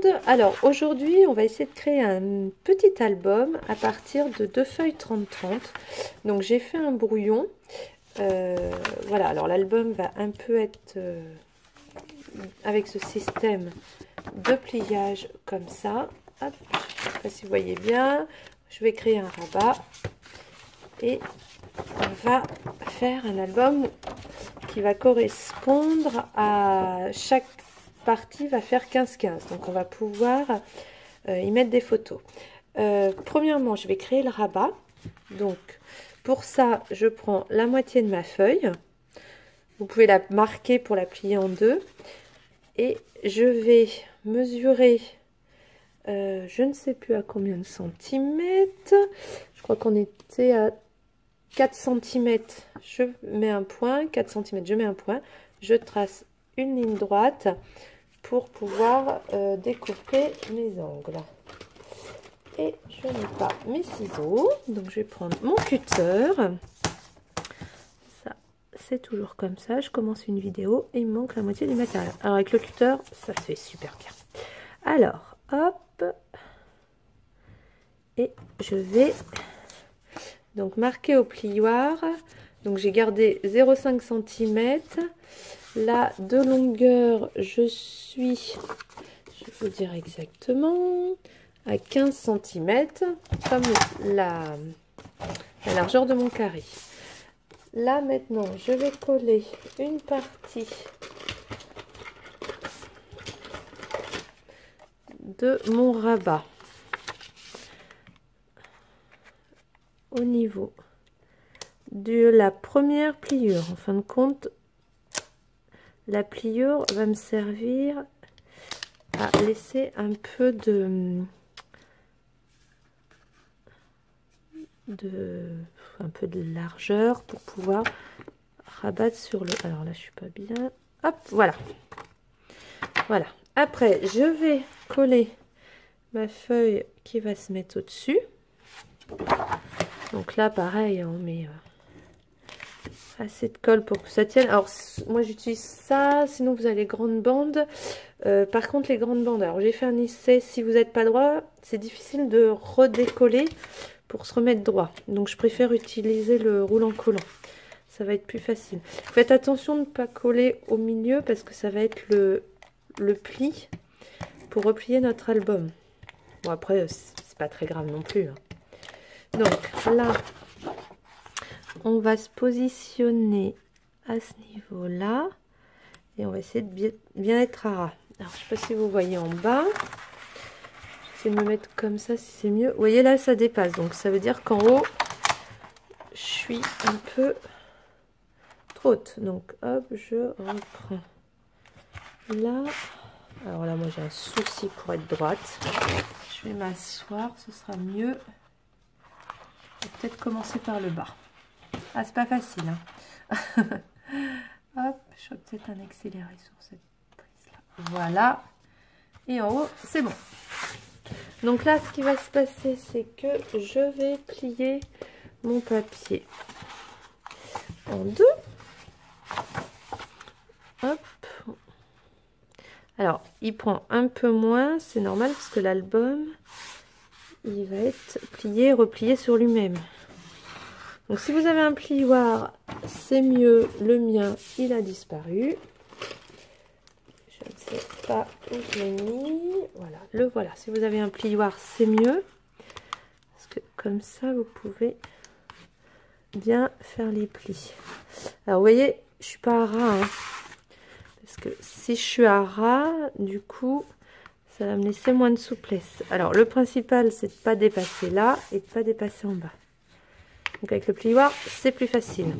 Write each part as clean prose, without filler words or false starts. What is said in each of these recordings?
monde. Alors aujourd'hui on va essayer de créer un petit album à partir de 2 feuilles 30-30. Donc j'ai fait un brouillon. Voilà, alors l'album va un peu être avec ce système de pliage comme ça. Hop, je ne sais pas si vous voyez bien. Je vais créer un rabat et on va faire un album qui va correspondre à chaque partie, va faire 15-15. Donc on va pouvoir y mettre des photos. Premièrement, je vais créer le rabat. Donc pour ça, je prends la moitié de ma feuille. Vous pouvez la marquer pour la plier en deux. Et je vais mesurer, je ne sais plus à combien de centimètres. Je crois qu'on était à 4 cm. Je mets un point, 4 cm, je mets un point. Je trace une ligne droite pour pouvoir découper mes angles. Et je n'ai pas mes ciseaux, donc je vais prendre mon cutter. Ça, c'est toujours comme ça. Je commence une vidéo et il me manque la moitié du matériel. Alors avec le cutter, ça se fait super bien. Alors, hop. Et je vais donc marquer au plioir. Donc j'ai gardé 0,5 cm. Là, de longueur, je suis, je vais vous dire exactement, à 15 cm, comme la largeur de mon carré. Là, maintenant, je vais coller une partie de mon rabat au niveau de la première pliure. En fin de compte, la pliure va me servir à laisser un peu de largeur pour pouvoir rabattre sur le... Alors là, je suis pas bien. Hop, voilà. Voilà. Après, je vais coller ma feuille qui va se mettre au-dessus. Donc là, pareil, on met assez de colle pour que ça tienne. Alors, moi, j'utilise ça. Sinon, vous avez les grandes bandes. Par contre, les grandes bandes, alors j'ai fait un essai. Si vous n'êtes pas droit, c'est difficile de redécoller pour se remettre droit. Donc, je préfère utiliser le roulant collant. Ça va être plus facile. Faites attention de ne pas coller au milieu parce que ça va être le pli pour replier notre album. Bon, après, c'est pas très grave non plus. Hein. Donc, là, on va se positionner à ce niveau-là. Et on va essayer de bien être à ras. Alors, je ne sais pas si vous voyez en bas. J'essaie de me mettre comme ça si c'est mieux. Vous voyez là, ça dépasse. Donc, ça veut dire qu'en haut, je suis un peu trop haute. Donc, hop, je reprends. Là. Alors là, moi, j'ai un souci pour être droite. Je vais m'asseoir, ce sera mieux. Je vais peut-être commencer par le bas. Ah, c'est pas facile. Hein. Hop, je ferai peut-être un accéléré sur cette prise-là. Voilà. Et en haut, c'est bon. Donc là, ce qui va se passer, c'est que je vais plier mon papier en deux. Hop. Alors, il prend un peu moins, c'est normal parce que l'album, il va être plié, replié sur lui-même. Donc, si vous avez un plioir, c'est mieux. Le mien, il a disparu. Je ne sais pas où je l'ai mis. Voilà, le voilà. Si vous avez un plioir, c'est mieux. Parce que comme ça, vous pouvez bien faire les plis. Alors, vous voyez, je suis pas à ras. Hein, parce que si je suis à ras, du coup, ça va me laisser moins de souplesse. Alors, le principal, c'est de ne pas dépasser là et de ne pas dépasser en bas. Donc avec le plioir, c'est plus facile.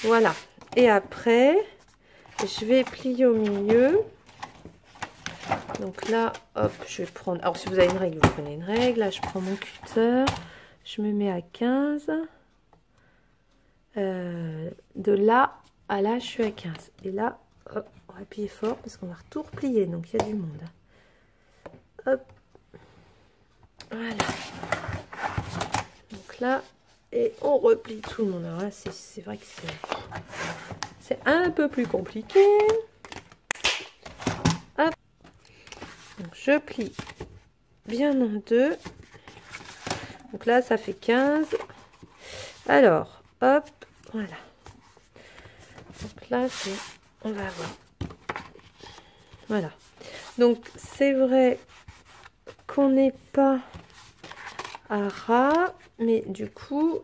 Voilà. Et après, je vais plier au milieu. Donc là, hop, je vais prendre... Alors si vous avez une règle, vous prenez une règle. Là, je prends mon cutter. Je me mets à 15. De là à là, je suis à 15. Et là, hop, on va plier fort parce qu'on va tout replier. Donc il y a du monde. Hop. Voilà. Là et on replie tout le monde. Alors là, c'est vrai que c'est un peu plus compliqué. Hop. Donc, je plie bien en deux. Donc là, ça fait 15. Alors, hop, voilà. Donc là, on va voir. Voilà. Donc, c'est vrai qu'on n'est pas à ras, mais du coup,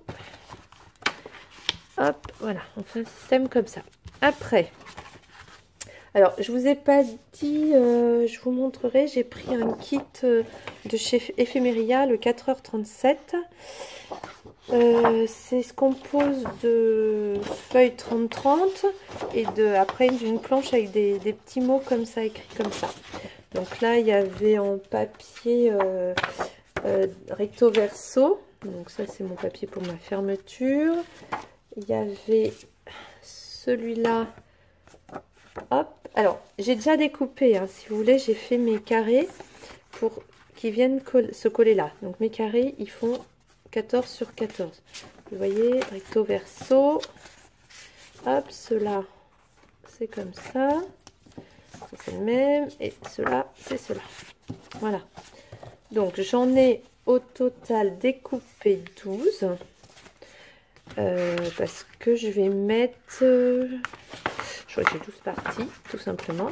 hop, voilà, on fait un système comme ça. Après, alors, je vous ai pas dit, je vous montrerai, j'ai pris un kit de chez Ephemeria, le 4h37. C'est se compose de feuilles 30-30 et après d'une planche avec des petits mots comme ça, écrits comme ça. Donc là, il y avait en papier recto verso. Donc ça, c'est mon papier pour ma fermeture. Il y avait celui-là. Hop. Alors, j'ai déjà découpé, hein, si vous voulez, j'ai fait mes carrés pour qu'ils viennent se coller là. Donc mes carrés, ils font 14 sur 14. Vous voyez, recto verso. Hop, cela, c'est comme ça. C'est le même. Et cela, c'est cela. Voilà. Donc, j'en ai au total découpé 12. Parce que je vais mettre... je crois que j'ai 12 parties, tout simplement.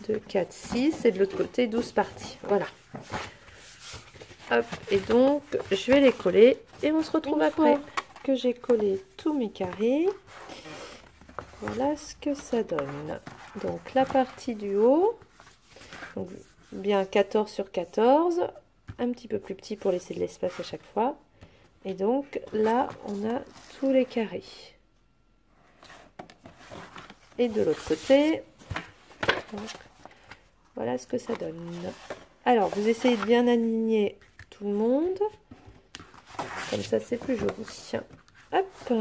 2, 4, 6. Et de l'autre côté, 12 parties. Voilà. Hop, et donc je vais les coller et on se retrouve après que j'ai collé tous mes carrés. Voilà ce que ça donne. Donc la partie du haut, donc bien 14 sur 14, un petit peu plus petit pour laisser de l'espace à chaque fois. Et donc là on a tous les carrés. Et de l'autre côté, donc, voilà ce que ça donne. Alors vous essayez de bien aligner tout le monde, comme ça c'est plus joli. Hop,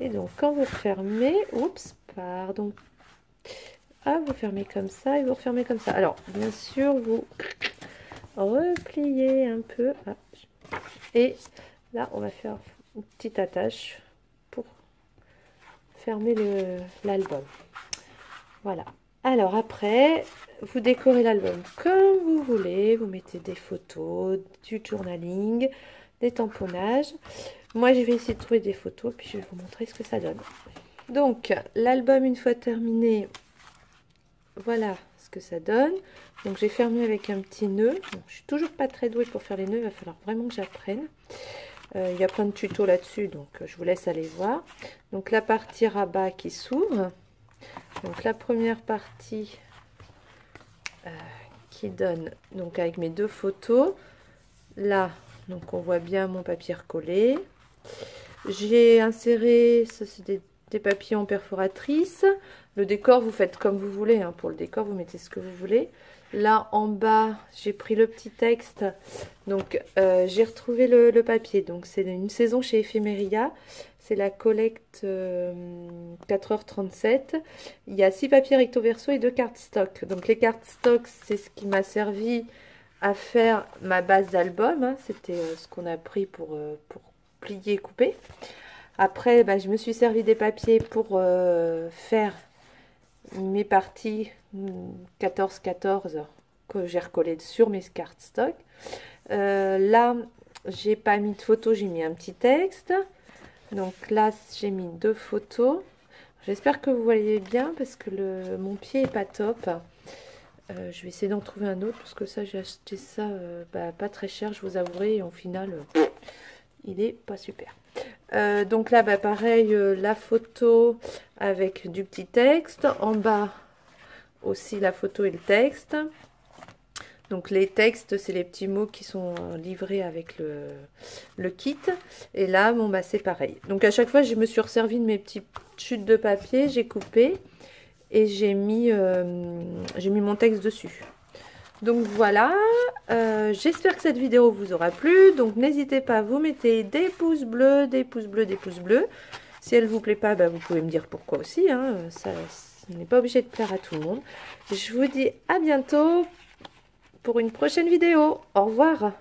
et donc quand vous fermez, oups, pardon, ah, vous fermez comme ça et vous refermez comme ça. Alors bien sûr vous repliez un peu, ah, et là on va faire une petite attache pour fermer l'album. Voilà. Alors après, vous décorez l'album comme vous voulez. Vous mettez des photos, du journaling, des tamponnages. Moi, je vais essayer de trouver des photos, puis je vais vous montrer ce que ça donne. Donc, l'album, une fois terminé, voilà ce que ça donne. Donc, j'ai fermé avec un petit nœud. Bon, je suis toujours pas très douée pour faire les nœuds. Il va falloir vraiment que j'apprenne. Il y a plein de tutos là-dessus, donc je vous laisse aller voir. Donc, la partie rabat qui s'ouvre. Donc la première partie qui donne donc avec mes deux photos là, donc on voit bien mon papier recollé. J'ai inséré, ça c'est des papiers en perforatrice. Le décor vous faites comme vous voulez, hein. Pour le décor vous mettez ce que vous voulez. Là en bas j'ai pris le petit texte, donc j'ai retrouvé le papier. Donc c'est une saison chez Ephemeria, c'est la collecte 4h37. Il y a 6 papiers recto verso et 2 cartes stock. Donc les cartes stock, c'est ce qui m'a servi à faire ma base d'album, hein. C'était ce qu'on a pris pour plier et couper. Après bah, je me suis servi des papiers pour faire mes parties 14-14 que j'ai recollé sur mes cartes stock. Là j'ai pas mis de photos, j'ai mis un petit texte. Donc là j'ai mis 2 photos. J'espère que vous voyez bien parce que mon pied est pas top. Je vais essayer d'en trouver un autre parce que ça j'ai acheté ça pas très cher, je vous avouerai, et au final il est pas super. Donc là pareil, la photo avec du petit texte, en bas aussi la photo et le texte. Donc les textes, c'est les petits mots qui sont livrés avec le kit. Et là, bon bah c'est pareil. Donc à chaque fois, je me suis resservi de mes petites chutes de papier, j'ai coupé et j'ai mis mon texte dessus. Donc voilà, j'espère que cette vidéo vous aura plu. Donc n'hésitez pas, vous mettez des pouces bleus, des pouces bleus, des pouces bleus. Si elle vous plaît pas, bah, vous pouvez me dire pourquoi aussi, hein. Ça n'est pas obligé de plaire à tout le monde. Je vous dis à bientôt pour une prochaine vidéo. Au revoir.